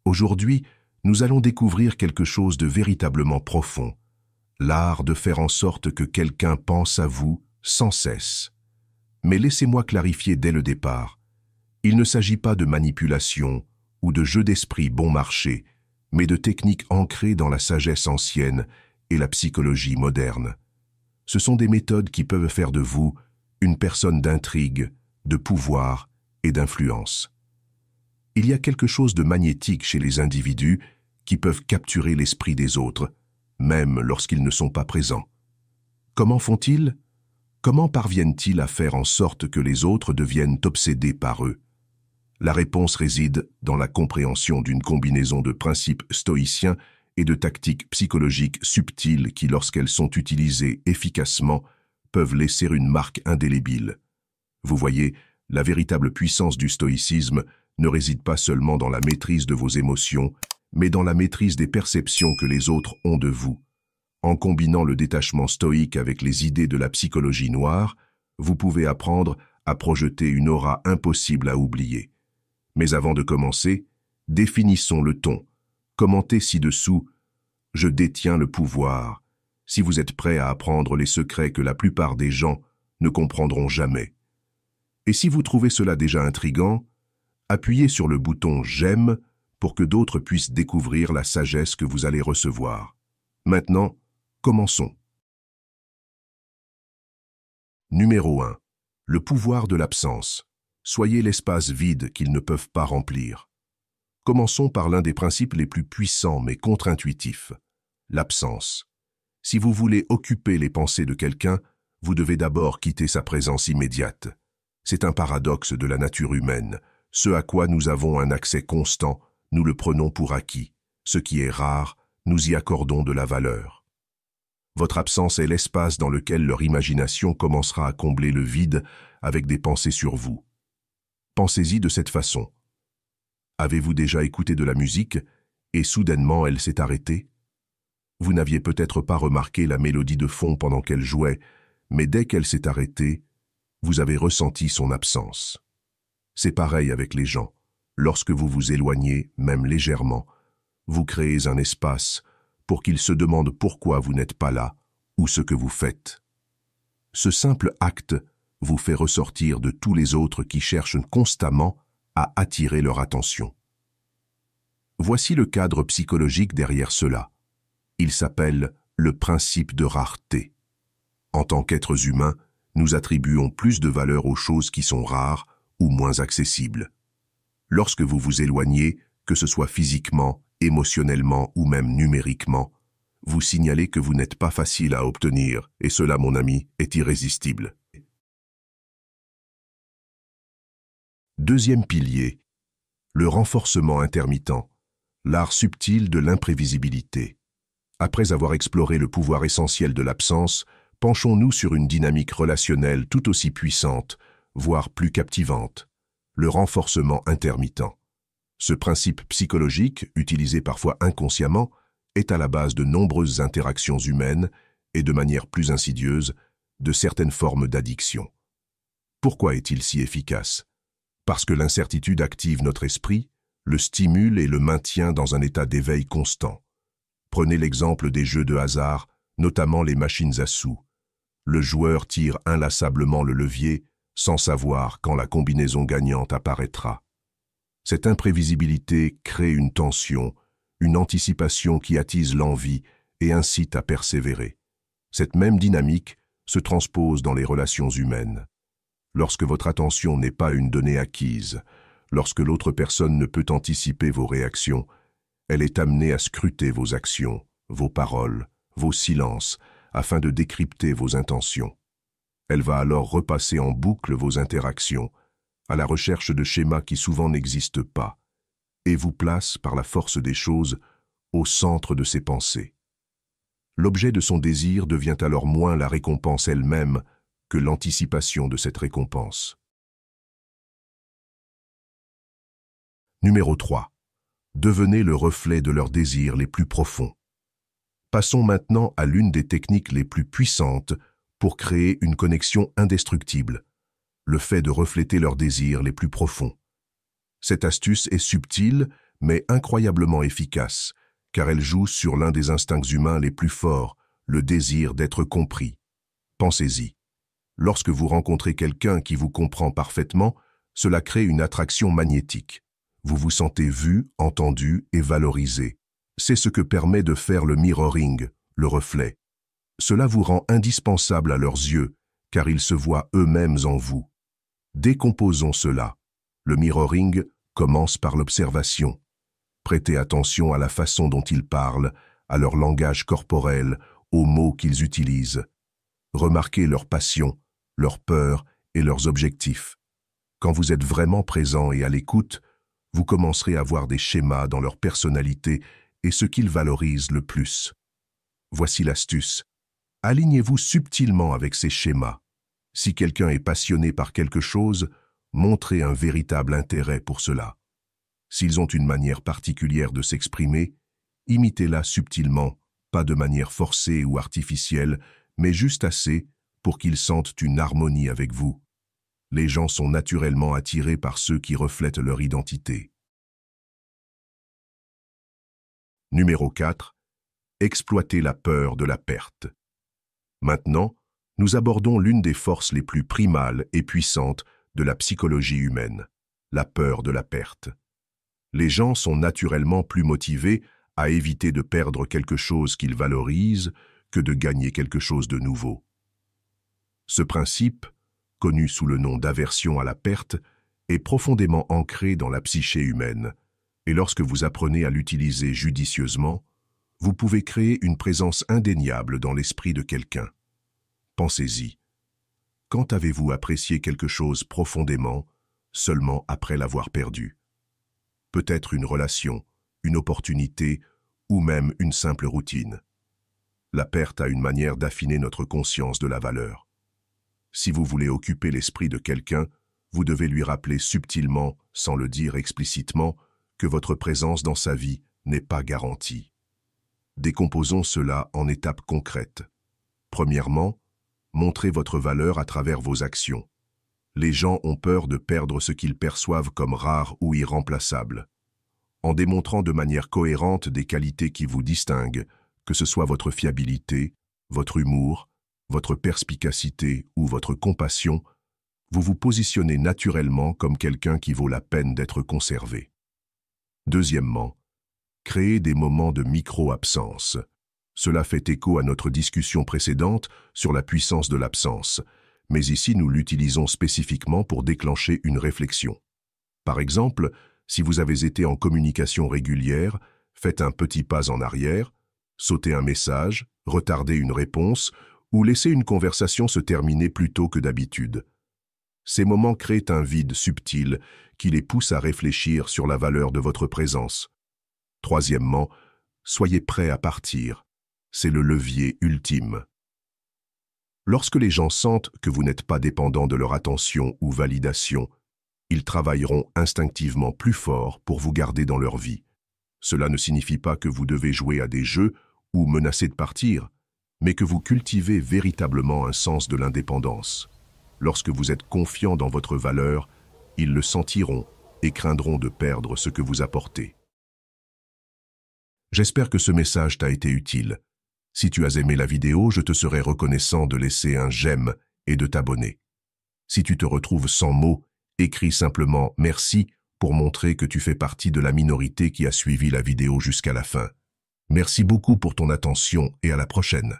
Aujourd'hui, nous allons découvrir quelque chose de véritablement profond, l'art de faire en sorte que quelqu'un pense à vous sans cesse. Mais laissez-moi clarifier dès le départ, il ne s'agit pas de manipulation ou de jeu d'esprit bon marché, mais de techniques ancrées dans la sagesse ancienne et la psychologie moderne. Ce sont des méthodes qui peuvent faire de vous une personne d'intrigue, de pouvoir et d'influence. Il y a quelque chose de magnétique chez les individus qui peuvent capturer l'esprit des autres, même lorsqu'ils ne sont pas présents. Comment font-ils? Comment parviennent-ils à faire en sorte que les autres deviennent obsédés par eux? La réponse réside dans la compréhension d'une combinaison de principes stoïciens et de tactiques psychologiques subtiles qui, lorsqu'elles sont utilisées efficacement, peuvent laisser une marque indélébile. Vous voyez, la véritable puissance du stoïcisme ne réside pas seulement dans la maîtrise de vos émotions, mais dans la maîtrise des perceptions que les autres ont de vous. En combinant le détachement stoïque avec les idées de la psychologie noire, vous pouvez apprendre à projeter une aura impossible à oublier. Mais avant de commencer, définissons le ton. Commentez ci-dessous « Je détiens le pouvoir » si vous êtes prêt à apprendre les secrets que la plupart des gens ne comprendront jamais. Et si vous trouvez cela déjà intriguant, appuyez sur le bouton « J'aime » pour que d'autres puissent découvrir la sagesse que vous allez recevoir. Maintenant, commençons. Numéro 1. Le pouvoir de l'absence. Soyez l'espace vide qu'ils ne peuvent pas remplir. Commençons par l'un des principes les plus puissants mais contre-intuitifs, l'absence. Si vous voulez occuper les pensées de quelqu'un, vous devez d'abord quitter sa présence immédiate. C'est un paradoxe de la nature humaine. Ce à quoi nous avons un accès constant, nous le prenons pour acquis. Ce qui est rare, nous y accordons de la valeur. Votre absence est l'espace dans lequel leur imagination commencera à combler le vide avec des pensées sur vous. Pensez-y de cette façon. Avez-vous déjà écouté de la musique et soudainement elle s'est arrêtée? Vous n'aviez peut-être pas remarqué la mélodie de fond pendant qu'elle jouait, mais dès qu'elle s'est arrêtée, vous avez ressenti son absence. C'est pareil avec les gens. Lorsque vous vous éloignez, même légèrement, vous créez un espace pour qu'ils se demandent pourquoi vous n'êtes pas là ou ce que vous faites. Ce simple acte vous fait ressortir de tous les autres qui cherchent constamment à attirer leur attention. Voici le cadre psychologique derrière cela. Il s'appelle le principe de rareté. En tant qu'êtres humains, nous attribuons plus de valeur aux choses qui sont rares ou moins accessibles. Lorsque vous vous éloignez, que ce soit physiquement, émotionnellement ou même numériquement, vous signalez que vous n'êtes pas facile à obtenir, et cela, mon ami, est irrésistible. Deuxième pilier, le renforcement intermittent, l'art subtil de l'imprévisibilité. Après avoir exploré le pouvoir essentiel de l'absence, penchons-nous sur une dynamique relationnelle tout aussi puissante, voire plus captivante, le renforcement intermittent. Ce principe psychologique, utilisé parfois inconsciemment, est à la base de nombreuses interactions humaines et, de manière plus insidieuse, de certaines formes d'addiction. Pourquoi est-il si efficace? Parce que l'incertitude active notre esprit, le stimule et le maintient dans un état d'éveil constant. Prenez l'exemple des jeux de hasard, notamment les machines à sous. Le joueur tire inlassablement le levier sans savoir quand la combinaison gagnante apparaîtra. Cette imprévisibilité crée une tension, une anticipation qui attise l'envie et incite à persévérer. Cette même dynamique se transpose dans les relations humaines. Lorsque votre attention n'est pas une donnée acquise, lorsque l'autre personne ne peut anticiper vos réactions, elle est amenée à scruter vos actions, vos paroles, vos silences, afin de décrypter vos intentions. Elle va alors repasser en boucle vos interactions, à la recherche de schémas qui souvent n'existent pas, et vous place, par la force des choses, au centre de ses pensées. L'objet de son désir devient alors moins la récompense elle-même que l'anticipation de cette récompense. Numéro 3. Devenez le reflet de leurs désirs les plus profonds. Passons maintenant à l'une des techniques les plus puissantes pour créer une connexion indestructible, le fait de refléter leurs désirs les plus profonds. Cette astuce est subtile, mais incroyablement efficace, car elle joue sur l'un des instincts humains les plus forts, le désir d'être compris. Pensez-y. Lorsque vous rencontrez quelqu'un qui vous comprend parfaitement, cela crée une attraction magnétique. Vous vous sentez vu, entendu et valorisé. C'est ce que permet de faire le mirroring, le reflet. Cela vous rend indispensable à leurs yeux, car ils se voient eux-mêmes en vous. Décomposons cela. Le mirroring commence par l'observation. Prêtez attention à la façon dont ils parlent, à leur langage corporel, aux mots qu'ils utilisent. Remarquez leurs passions, leurs peurs et leurs objectifs. Quand vous êtes vraiment présent et à l'écoute, vous commencerez à voir des schémas dans leur personnalité et ce qu'ils valorisent le plus. Voici l'astuce. Alignez-vous subtilement avec ces schémas. Si quelqu'un est passionné par quelque chose, montrez un véritable intérêt pour cela. S'ils ont une manière particulière de s'exprimer, imitez-la subtilement, pas de manière forcée ou artificielle, mais juste assez pour qu'ils sentent une harmonie avec vous. Les gens sont naturellement attirés par ceux qui reflètent leur identité. Numéro 4. Exploiter la peur de la perte. Maintenant, nous abordons l'une des forces les plus primales et puissantes de la psychologie humaine, la peur de la perte. Les gens sont naturellement plus motivés à éviter de perdre quelque chose qu'ils valorisent que de gagner quelque chose de nouveau. Ce principe, connu sous le nom d'aversion à la perte, est profondément ancré dans la psyché humaine, et lorsque vous apprenez à l'utiliser judicieusement, vous pouvez créer une présence indéniable dans l'esprit de quelqu'un. Pensez-y. Quand avez-vous apprécié quelque chose profondément, seulement après l'avoir perdu? Peut-être une relation, une opportunité ou même une simple routine. La perte a une manière d'affiner notre conscience de la valeur. Si vous voulez occuper l'esprit de quelqu'un, vous devez lui rappeler subtilement, sans le dire explicitement, que votre présence dans sa vie n'est pas garantie. Décomposons cela en étapes concrètes. Premièrement, montrez votre valeur à travers vos actions. Les gens ont peur de perdre ce qu'ils perçoivent comme rare ou irremplaçable. En démontrant de manière cohérente des qualités qui vous distinguent, que ce soit votre fiabilité, votre humour, votre perspicacité ou votre compassion, vous vous positionnez naturellement comme quelqu'un qui vaut la peine d'être conservé. Deuxièmement, créez des moments de micro-absence. Cela fait écho à notre discussion précédente sur la puissance de l'absence, mais ici nous l'utilisons spécifiquement pour déclencher une réflexion. Par exemple, si vous avez été en communication régulière, faites un petit pas en arrière, sautez un message, retardez une réponse ou laissez une conversation se terminer plus tôt que d'habitude. Ces moments créent un vide subtil qui les pousse à réfléchir sur la valeur de votre présence. Troisièmement, soyez prêt à partir. C'est le levier ultime. Lorsque les gens sentent que vous n'êtes pas dépendant de leur attention ou validation, ils travailleront instinctivement plus fort pour vous garder dans leur vie. Cela ne signifie pas que vous devez jouer à des jeux ou menacer de partir, mais que vous cultivez véritablement un sens de l'indépendance. Lorsque vous êtes confiant dans votre valeur, ils le sentiront et craindront de perdre ce que vous apportez. J'espère que ce message t'a été utile. Si tu as aimé la vidéo, je te serai reconnaissant de laisser un j'aime et de t'abonner. Si tu te retrouves sans mots, écris simplement « Merci » pour montrer que tu fais partie de la minorité qui a suivi la vidéo jusqu'à la fin. Merci beaucoup pour ton attention et à la prochaine.